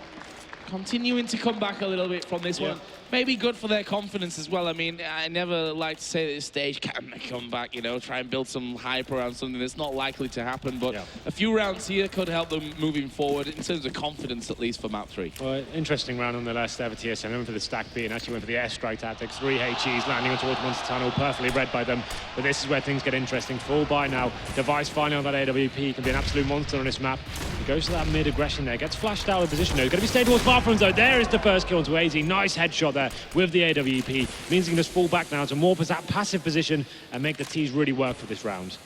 continuing to come back a little bit from this one. maybe good for their confidence as well. I mean, I never like to say at this stage, can they come back, you know, try and build some hype around something that's not likely to happen, but a few rounds here could help them moving forward in terms of confidence, at least for map 3. Well, interesting round nonetheless there for TSM. Went for the stack B and actually went for the airstrike tactics. 3 HEs landing towards Monster Tunnel, perfectly read by them. But this is where things get interesting. Full buy now. Device finally on that AWP. Can be an absolute monster on this map. He goes to that mid-aggression there. Gets flashed out of position though. Going to be staying towards bathrooms though. There is the first kill to AZ. Nice headshot there with the AWP. Means he can just fall back now to more passive position and make the T's really work for this round.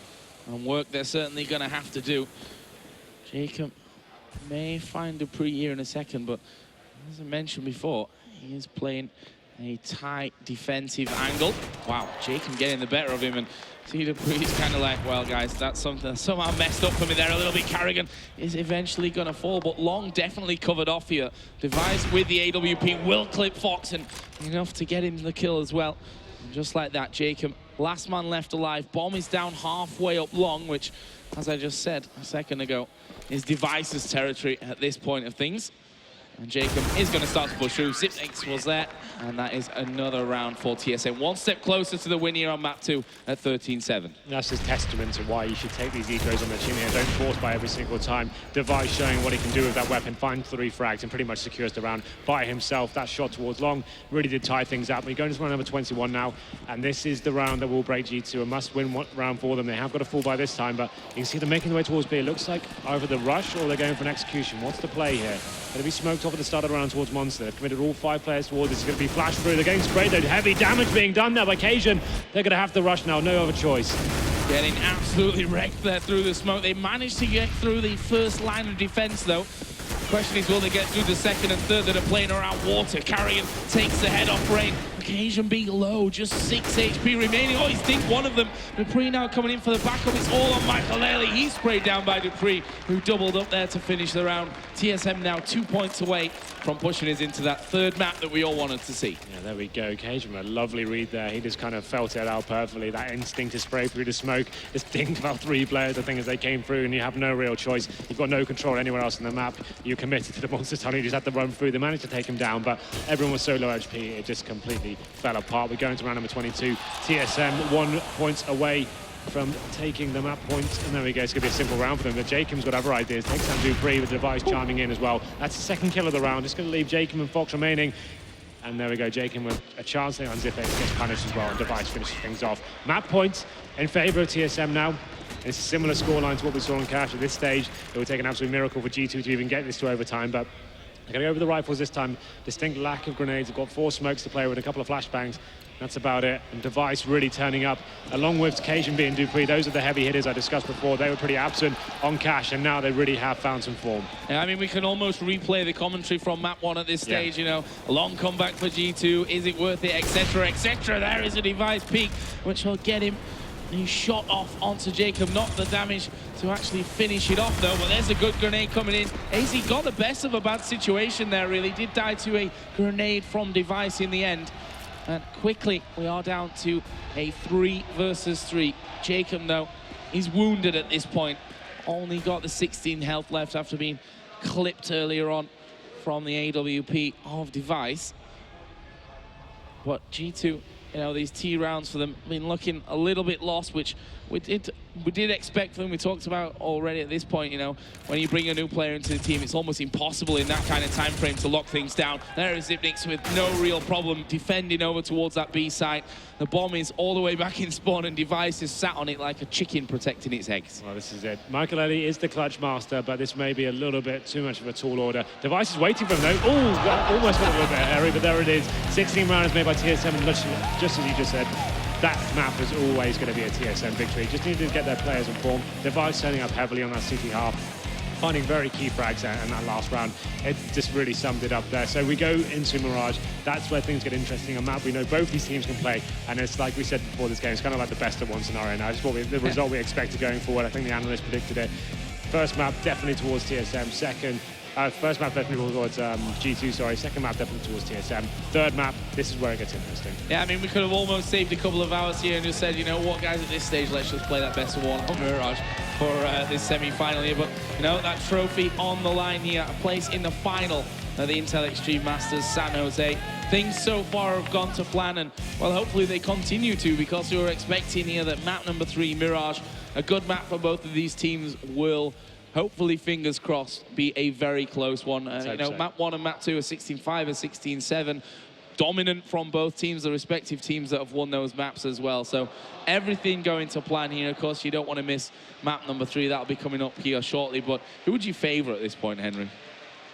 And work they're certainly going to have to do. Jacob may find Dupree here in a second, but as I mentioned before, he is playing a tight defensive angle. Wow, Jacob getting the better of him, and see Dupree's kind of like, well, guys, that's something that somehow messed up for me there a little bit. Carrigan is eventually going to fall, but Long definitely covered off here. Device with the AWP will clip Fox, and enough to get him the kill as well. And just like that, Jacob, last man left alive. Bomb is down halfway up Long, which, as I just said a second ago, is Device's territory at this point of things. And Jacob is going to start to push through. Zipnix was there, and that is another round for TSM. One step closer to the win here on map 2 at 13-7. That's just testament to why you should take these ecos on the chin here. Don't force by every single time. Device showing what he can do with that weapon. Finds 3 frags and pretty much secures the round by himself. That shot towards Long really did tie things up. We're going to round number 21 now, and this is the round that will break G2. A must-win round for them. They have got a full by this time, but you can see them making their way towards B. It looks like either the rush or they're going for an execution. What's the play here? Going to be smoked off at the start of the round towards Monster. They've committed all 5 players towards this. It's going to be flashed through. They're getting sprayed though. Heavy damage being done there by Cajun. They're going to have to rush now. No other choice. Getting absolutely wrecked there through the smoke. They managed to get through the first line of defense though. The question is, will they get through the second and third that are playing around water? Carrigan takes the head off Rain. Occasion being low, just 6 HP remaining. Oh, he's dinked one of them. Dupree now coming in for the backup. It's all on Michael Ailey. He's sprayed down by Dupree, who doubled up there to finish the round. TSM now 2 points away from pushing us into that third map that we all wanted to see. Yeah, there we go. Cajun, a lovely read there. He just kind of felt it out perfectly. That instinct to spray through the smoke. Just dinked about 3 players, I think, as they came through, and you have no real choice. You've got no control anywhere else on the map. You're committed to the Monster Tunnel. You just had to run through. They managed to take him down, but everyone was so low HP, it just completely fell apart. We're going to round number 22. TSM 1 point away from taking the map points, and there we go. It's going to be a simple round for them. But Jacob's got other ideas. Takes down Dupree with the Device chiming in as well. That's the second kill of the round. It's going to leave Jacob and Fox remaining. And there we go. Jacob with a chance there on Zipx gets punished as well, and Device finishes things off. Map points in favor of TSM now. And it's a similar scoreline to what we saw on Cash at this stage. It would take an absolute miracle for G2 to even get this to overtime, but they're going to go with the rifles this time. Distinct lack of grenades. They've got 4 smokes to play with, a couple of flashbangs. That's about it. And Device really turning up, along with Cajun being Dupree. Those are the heavy hitters I discussed before. They were pretty absent on Cash, and now they really have found some form. Yeah, I mean, we can almost replay the commentary from map 1 at this stage, you know. A long comeback for G2. Is it worth it, etc., etc. There is a Device peak, which will get him. He shot off onto Jacob, not the damage to actually finish it off though, but there's a good grenade coming in. AZ got the best of a bad situation there, really. Did die to a grenade from Device in the end. And quickly, we are down to a 3 versus 3. Jacob, though, is wounded at this point. Only got the 16 health left after being clipped earlier on from the AWP of Device. But G2, you know, these T rounds for them been looking a little bit lost, which we did expect them. We talked about already at this point, you know, when you bring a new player into the team, it's almost impossible in that kind of time frame to lock things down. There is Zipnix with no real problem defending over towards that B site. The bomb is all the way back in spawn, and Device is sat on it like a chicken protecting its eggs. Well, this is it. Michael Ellie is the clutch master, but this may be a little bit too much of a tall order. Device is waiting for him though. Oh, almost got a little bit hairy, but there it is. 16 rounds made by TSM, and just as you just said, that map is always going to be a TSM victory. Just needed to get their players in form. Device turning up heavily on that CT half, finding very key frags out in that last round. It just really summed it up there. So we go into Mirage. That's where things get interesting. A map we know both these teams can play, and it's like we said before this game, it's kind of like the best of one scenario now. It's what the result we expected going forward. I think the analysts predicted it. First map definitely towards TSM. Second, first map definitely towards G2, sorry. Second map definitely towards TSM. Third map, this is where it gets interesting. Yeah, I mean, we could have almost saved a couple of hours here and just said, you know what, guys, at this stage, let's just play that best of one on Mirage for this semi-final here. But, you know, that trophy on the line here, a place in the final of the Intel Extreme Masters San Jose. things so far have gone to plan, and well, hopefully they continue to, because we were expecting here that map number 3, Mirage, a good map for both of these teams, will hopefully, fingers crossed, be a very close one. You know, map 1 and map 2 are 16-5 and 16-7. Dominant from both teams, the respective teams that have won those maps as well. So everything going to plan here. Of course, you don't want to miss map number 3. That'll be coming up here shortly. But who would you favor at this point, Henry?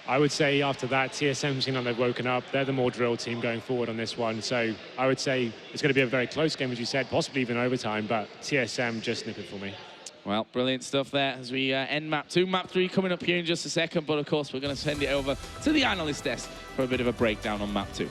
I would say after that, TSM seem like they've woken up. They're the more drilled team going forward on this one. So I would say it's going to be a very close game, as you said, possibly even overtime. But TSM just nick it for me. Well, brilliant stuff there as we end map 2. Map 3 coming up here in just a second. But of course, we're going to send it over to the analyst desk for a bit of a breakdown on map 2.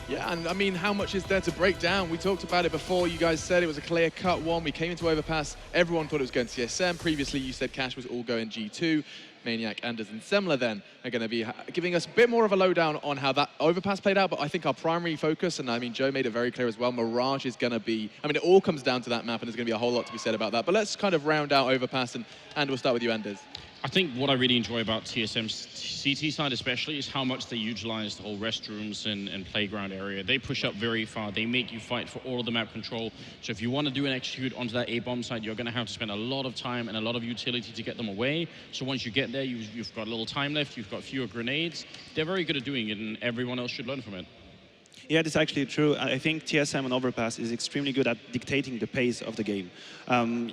Yeah, and I mean, how much is there to break down? We talked about it before. You guys said it was a clear-cut one. We came into Overpass. Everyone thought it was going TSM. Previously, you said Cash was all going G2. Maniac, Anders, and Semler then are going to be giving us a bit more of a lowdown on how that Overpass played out. But I think our primary focus, and I mean, Joe made it very clear as well, Mirage is going to be, I mean, it all comes down to that map, and there's going to be a whole lot to be said about that. But let's kind of round out Overpass, and we'll start with you, Anders. I think what I really enjoy about TSM's CT side especially is how much they utilize the whole restrooms and playground area. They push up very far. They make you fight for all of the map control. So if you want to do an execute onto that A-bomb side, you're going to have to spend a lot of time and a lot of utility to get them away. So once you get there, you've got a little time left. You've got fewer grenades. They're very good at doing it, and everyone else should learn from it. Yeah, that's actually true. I think TSM and Overpass is extremely good at dictating the pace of the game.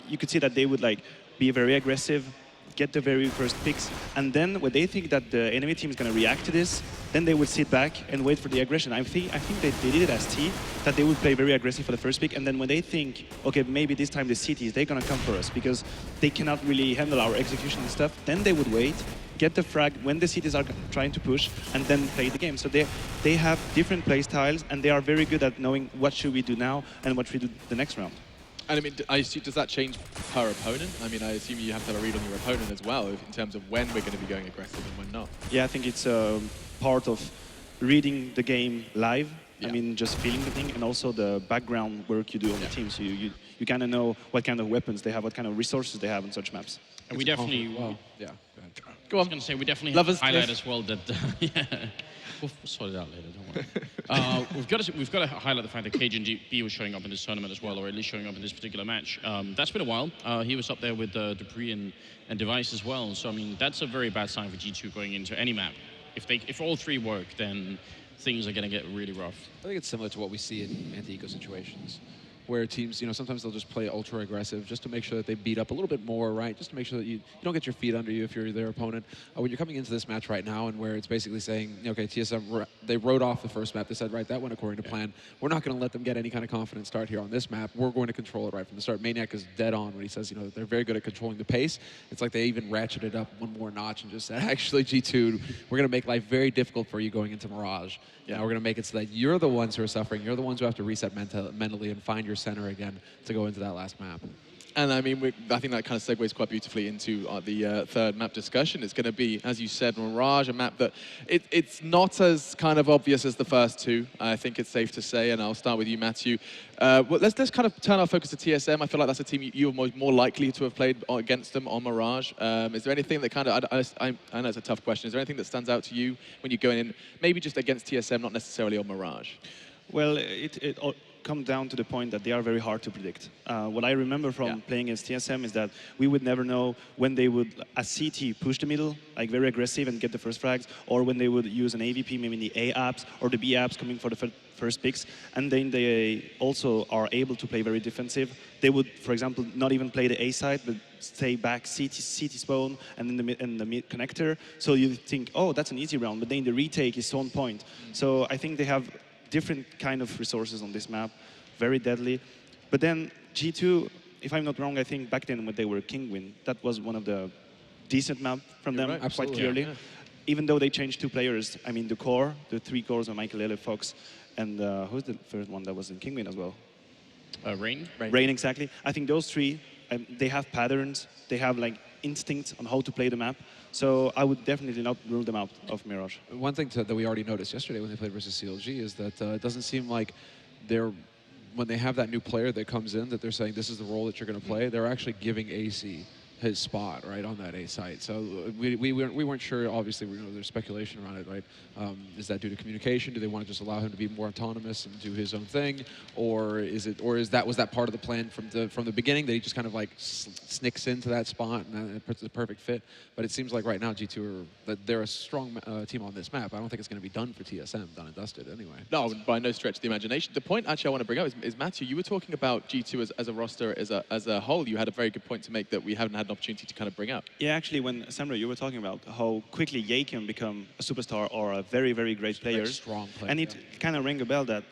You could see that they would like be very aggressive, get the very first picks, and then when they think that the enemy team is going to react to this, then they would sit back and wait for the aggression. I think they did it as T, that they would play very aggressive for the first pick, and then when they think, okay, maybe this time the CTs, they're going to come for us because they cannot really handle our execution and stuff, then they would wait, get the frag when the CTs are trying to push, and then play the game. So they have different play styles, and they are very good at knowing what should we do now and what should we do the next round. And I mean, does that change per opponent? I mean, I assume you have to have a read on your opponent as well in terms of when we're going to be going aggressive and when not. Yeah, I think it's part of reading the game live. Yeah. I mean, just feeling the thing, and also the background work you do on the team. So you kind of know what kind of weapons they have, what kind of resources they have on such maps. And we definitely... Yeah. Go on. I was going to say, we definitely highlight as well that... yeah. We'll sort it out later, don't worry. We've got to highlight the fact that KGB was showing up in this tournament as well, or at least showing up in this particular match. That's been a while. He was up there with Dupree and Device as well. So, I mean, that's a very bad sign for G2 going into any map. If all three work, then things are going to get really rough. I think it's similar to what we see in anti-eco situations, where teams, you know, sometimes they'll just play ultra aggressive just to make sure that they beat up a little bit more, right? Just to make sure that you don't get your feet under you if you're their opponent. When you're coming into this match right now, and where it's basically saying, okay, TSM, they wrote off the first map. They said, right, that went according to plan. We're not going to let them get any kind of confident start here on this map. We're going to control it right from the start. Maniac is dead on when he says, you know, they're very good at controlling the pace. It's like they even ratcheted up one more notch and just said, actually, G2, we're going to make life very difficult for you going into Mirage. Yeah, we're going to make it so that you're the ones who are suffering. You're the ones who have to reset mentally and find your center again to go into that last map. And I mean, I think that kind of segues quite beautifully into the third map discussion. It's going to be, as you said, Mirage, a map that it's not as kind of obvious as the first two. I think it's safe to say, and I'll start with you, Matthew. Well, let's kind of turn our focus to TSM. I feel like that's a team you're more likely to have played against them on Mirage. Is there anything that kind of, I know it's a tough question, is there anything that stands out to you when you're going in, maybe just against TSM, not necessarily on Mirage? Well, it come down to the point that they are very hard to predict. What I remember from playing as TSM is that we would never know when they would, as CT, push the middle, like very aggressive and get the first frags, or when they would use an AVP, maybe in the A apps or the B apps coming for the first picks. And then they also are able to play very defensive. They would, for example, not even play the A side, but stay back CT spawn and in the mid connector. So you think, oh, that's an easy round, but then the retake is so on point. So I think they have different kind of resources on this map, very deadly. But then G2, if I'm not wrong, I think back then when they were Kingwin, that was one of the decent map from them, right, quite clearly. Yeah. Even though they changed two players, I mean the core, the three cores of Michael Ele, Fox, and who's the first one that was in Kingwin as well? Rain? Rain, exactly. I think those three, they have patterns, they have like instincts on how to play the map. So I would definitely not rule them out of Mirage. One thing that we already noticed yesterday when they played versus CLG is that it doesn't seem like when they have that new player that comes in, that they're saying this is the role that you're going to play, they're actually giving AC his spot right on that A site. So we weren't sure. Obviously, there's speculation around it, right? Is that due to communication? Do they want to just allow him to be more autonomous and do his own thing, or was that part of the plan from the beginning that he just kind of like snicks into that spot and it puts the perfect fit? But it seems like right now G2 they're a strong team on this map. I don't think it's going to be done for TSM, done and dusted anyway. No, by no stretch of the imagination. The point actually I want to bring up is Matthew, you were talking about G2 as a roster, as a whole. You had a very good point to make that we haven't had an opportunity to kind of bring up. Yeah, actually, when Samra, you were talking about how quickly Ye can become a superstar or a very, very great player. Strong player. And it kind of rang a bell that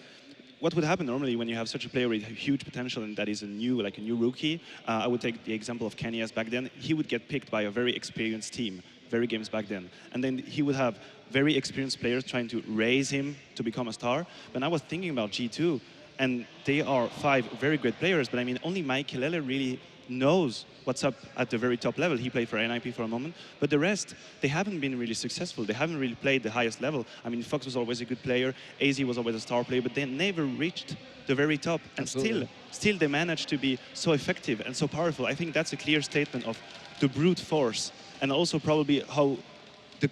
what would happen normally when you have such a player with huge potential and that is a new rookie. I would take the example of Kenny as back then. He would get picked by a very experienced team, very games back then. And then he would have very experienced players trying to raise him to become a star. But I was thinking about G2, and they are 5 very great players, but I mean, only Mike Kilele really knows what's up at the very top level. He played for NIP for a moment, but the rest, they haven't been really successful. They haven't really played the highest level. I mean, Fox was always a good player, AZ was always a star player, but they never reached the very top. And still they managed to be so effective and so powerful. I think that's a clear statement of the brute force and also probably how the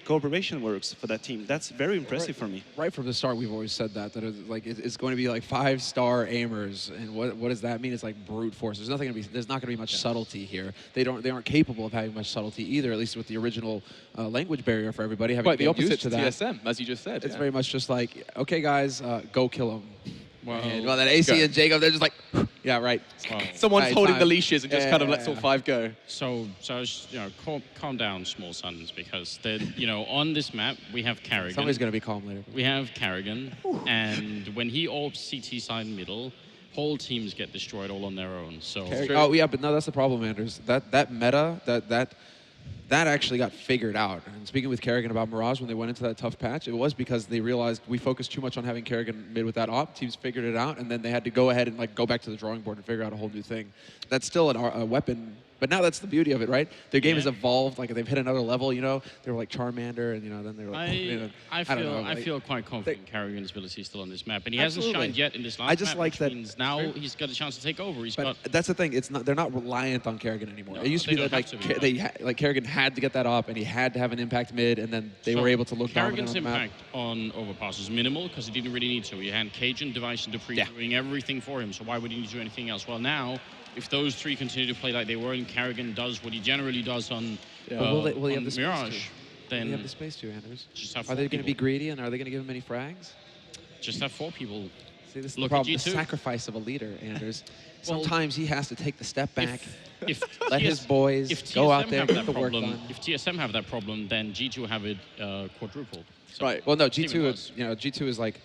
cooperation works for that team. That's very impressive for me. Right from the start, we've always said that it's going to be like 5-star aimers, and what does that mean? It's like brute force. There's not going to be much subtlety here. They aren't capable of having much subtlety either. At least with the original language barrier for everybody. Having Quite the opposite used to that. TSM, as you just said. It's very much just like, okay, guys, go kill them. Well, Well, then AC and Jacob, they're just like, yeah, right. well, Someone's Right, holding time. the leashes and just kind of lets all 5 go. So calm down, small sons, because on this map we have Carrigan. Somebody's going to be calm later. We have Carrigan, and when he orbs CT side middle, whole teams get destroyed all on their own. So Oh, yeah, but no, that's the problem, Anders. That meta, that actually got figured out. And speaking with Kerrigan about Mirage when they went into that tough patch, it was because they realized we focused too much on having Kerrigan mid with that op. Teams figured it out, and then they had to go ahead and like go back to the drawing board and figure out a whole new thing. That's still a weapon. But now that's the beauty of it, right? Their game has evolved. Like they've hit another level. They were like Charmander, and then they were like. I feel quite confident in Carrigan's ability still on this map, and he hasn't shined yet in this last just map, like which that. means now he's got a chance to take over. But that's the thing. They're not reliant on Kerrigan anymore. No, it used to they be that don't have to be, Kerrigan had to get that op, and he had to have an impact mid, and then they were able to look dominant Carrigan's on the map. impact on Overpass is minimal because he didn't really need to. He had Cajun, Device, and Dupree doing everything for him. So why would he need to do anything else? Well, now, if those 3 continue to play like they were, and Carrigan does what he generally does on, Will he have on the space Mirage, to? then They have the space to, Anders. just have Are they 4 going to be people. greedy, and are they going to give him any frags? Just have 4 people. See, this is the Look at problem. The G2. sacrifice of a leader, Anders. Well, Sometimes he has to take the step back, If let his boys if go out TSM there, have get that the work problem, done. if TSM have that problem, then G2 have it quadrupled. So Right. Well, no, it's even G2 worse. is, G2 is like,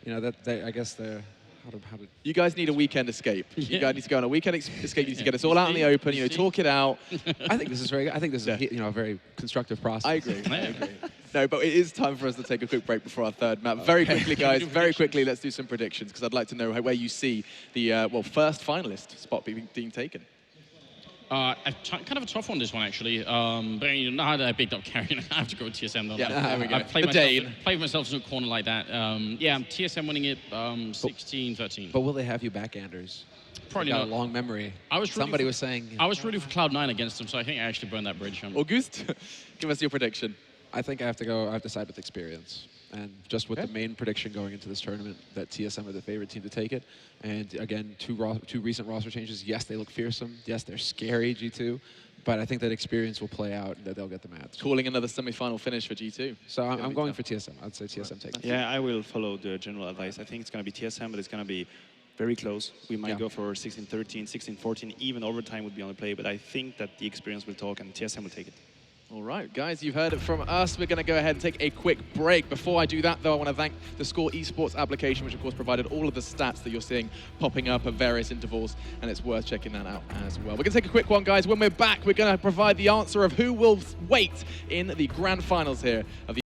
I guess they're, how to You guys need a weekend escape. You Yeah. guys need to go on a weekend escape. You need to get us all out in the open, talk it out. I think this is very good. I think this is a very constructive process. I agree. No, but it is time for us to take a quick break before our third map. Very quickly, guys, very quickly, let's do some predictions, because I'd like to know where you see the, first finalist spot being taken. Kind of a tough one, this one, actually. But now that I picked up Carrigan, I have to go with TSM, though. Yeah, there we go. I played The Dane. myself into a corner like that. TSM winning it 16-13. But will they have you back, Anders? Probably Got not. a long memory. Somebody Somebody was saying. I was rooting for Cloud9 against him, so I think I actually burned that bridge. Auguste, give us your prediction. I think I have to side with experience. And just with the main prediction going into this tournament, that TSM are the favorite team to take it. And again, two recent roster changes. Yes, they look fearsome. Yes, they're scary, G2. But I think that experience will play out and that they'll get the match. Calling another semi-final finish for G2. So I'm going for TSM. I'd say TSM takes it. Yeah, I will follow the general advice. I think it's going to be TSM, but it's going to be very close. We might go for 16-13, 16-14, even overtime would be on the play, but I think that the experience will talk and TSM will take it. All right, guys, you've heard it from us. We're going to go ahead and take a quick break. Before I do that, though, I want to thank the Score Esports application, which, of course, provided all of the stats that you're seeing popping up at various intervals, and it's worth checking that out as well. We're going to take a quick one, guys. When we're back, we're going to provide the answer of who will wait in the grand finals here of the